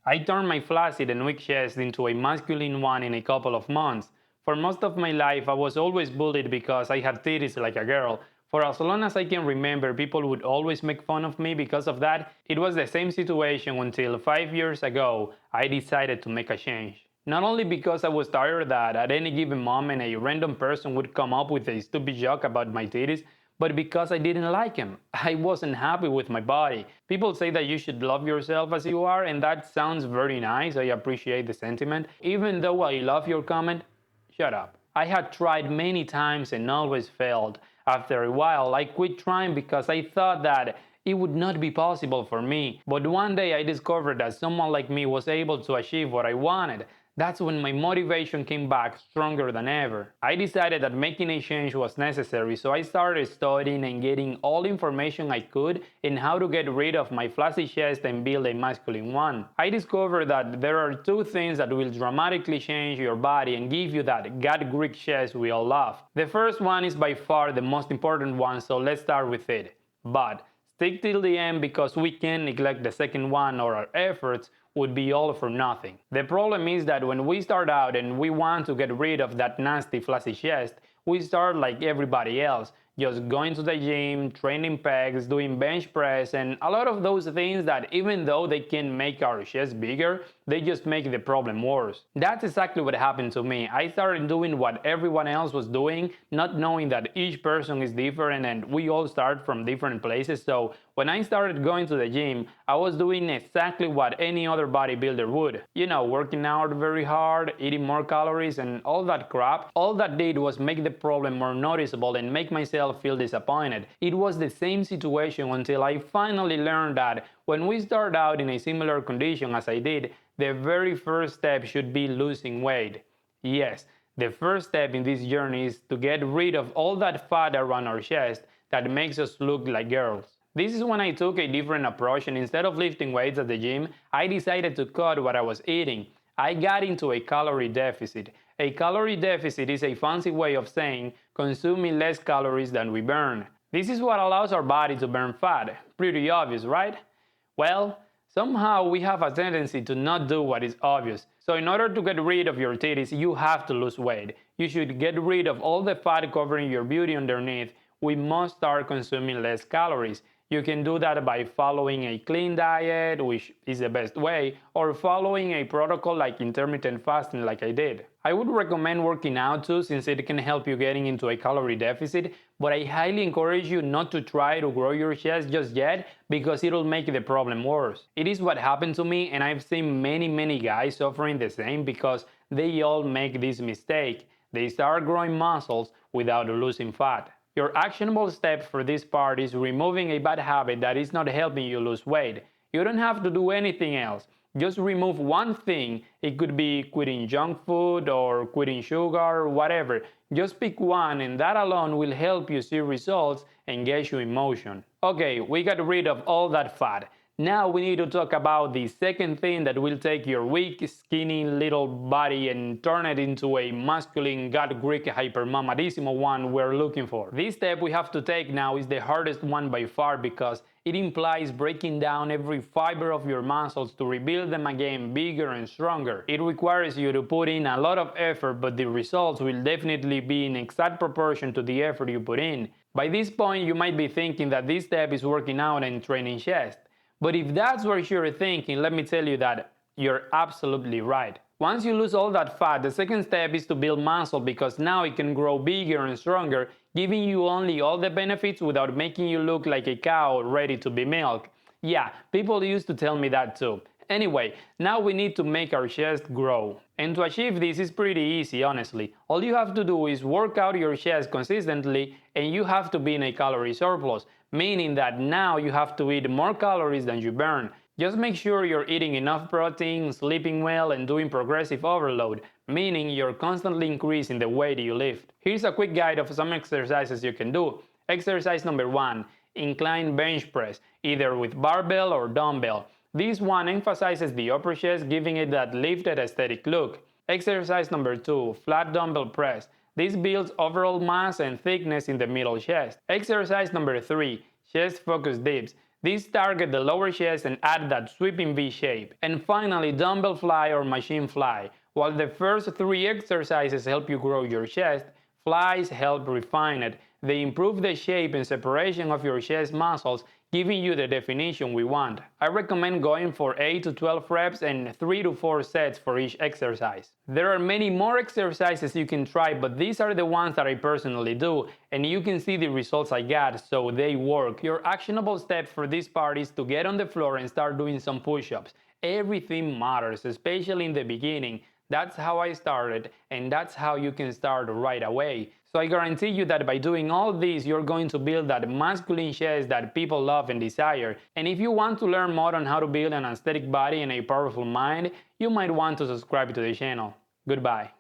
I turned my flaccid and weak chest into a masculine one in a couple of months. For most of my life, I was always bullied because I had titties like a girl. For as long as I can remember, people would always make fun of me because of that. It was the same situation until 5 years ago, I decided to make a change. Not only because I was tired that at any given moment a random person would come up with a stupid joke about my titties, but because I didn't like him. I wasn't happy with my body. People say that you should love yourself as you are, and that sounds very nice. I appreciate the sentiment. Even though I love your comment, shut up. I had tried many times and always failed. After a while, I quit trying because I thought that it would not be possible for me. But one day I discovered that someone like me was able to achieve what I wanted. That's when my motivation came back stronger than ever. I decided that making a change was necessary, so I started studying and getting all information I could in how to get rid of my flaccid chest and build a masculine one. I discovered that there are two things that will dramatically change your body and give you that God Greek chest we all love. The first one is by far the most important one, so let's start with it. But stick till the end because we can't neglect the second one or our efforts would be all for nothing. The problem is that when we start out and we want to get rid of that nasty flaccid chest, we start like everybody else, just going to the gym, training pecs, doing bench press, and a lot of those things that even though they can make our chest bigger, they just make the problem worse. That's exactly what happened to me. I started doing what everyone else was doing, not knowing that each person is different and we all start from different places. So when I started going to the gym, I was doing exactly what any other bodybuilder would. You know, working out very hard, eating more calories, and all that crap. All that did was make the problem more noticeable and make myself feel disappointed. It was the same situation until I finally learned that when we start out in a similar condition as I did, the very first step should be losing weight. Yes, the first step in this journey is to get rid of all that fat around our chest that makes us look like girls. This is when I took a different approach, and instead of lifting weights at the gym, I decided to cut what I was eating. I got into a calorie deficit. A calorie deficit is a fancy way of saying consuming less calories than we burn. This is what allows our body to burn fat. Pretty obvious, right? Well, somehow we have a tendency to not do what is obvious. So in order to get rid of your titties, you have to lose weight. You should get rid of all the fat covering your beauty underneath. We must start consuming less calories. You can do that by following a clean diet, which is the best way, or following a protocol like intermittent fasting like I did. I would recommend working out too, since it can help you getting into a calorie deficit, but I highly encourage you not to try to grow your chest just yet because it'll make the problem worse. It is what happened to me, and I've seen many guys suffering the same because they all make this mistake. They start growing muscles without losing fat. Your actionable step for this part is removing a bad habit that is not helping you lose weight. You don't have to do anything else. Just remove one thing. It could be quitting junk food or quitting sugar, whatever. Just pick one, and that alone will help you see results and get you in motion. Okay, we got rid of all that fat. Now we need to talk about the second thing that will take your weak, skinny little body and turn it into a masculine, God Greek, hypermamadissimo one we're looking for. This step we have to take now is the hardest one by far because it implies breaking down every fiber of your muscles to rebuild them again bigger and stronger. It requires you to put in a lot of effort, but the results will definitely be in exact proportion to the effort you put in. By this point, you might be thinking that this step is working out and training chest. But if that's what you're thinking, let me tell you that you're absolutely right. Once you lose all that fat, the second step is to build muscle because now it can grow bigger and stronger, giving you only all the benefits without making you look like a cow ready to be milked. Yeah, people used to tell me that too. Anyway, now we need to make our chest grow. And to achieve this is pretty easy, honestly. All you have to do is work out your chest consistently, and you have to be in a calorie surplus, meaning that now you have to eat more calories than you burn. Just make sure you're eating enough protein, sleeping well, and doing progressive overload, meaning you're constantly increasing the weight you lift. Here's a quick guide of some exercises you can do. Exercise number 1, incline bench press, either with barbell or dumbbell. This one emphasizes the upper chest, giving it that lifted aesthetic look. Exercise number 2, flat dumbbell press. This builds overall mass and thickness in the middle chest. Exercise number 3, chest focus dips. These target the lower chest and add that sweeping V shape. And finally, dumbbell fly or machine fly. While the first 3 exercises help you grow your chest, flies help refine it. They improve the shape and separation of your chest muscles, giving you the definition we want. I recommend going for 8 to 12 reps and 3 to 4 sets for each exercise. There are many more exercises you can try, but these are the ones that I personally do, and you can see the results I got, so they work. Your actionable step for this part is to get on the floor and start doing some push-ups. Everything matters, especially in the beginning. That's how I started, and that's how you can start right away. So I guarantee you that by doing all this, you're going to build that masculine chest that people love and desire. And if you want to learn more on how to build an aesthetic body and a powerful mind, you might want to subscribe to the channel. Goodbye.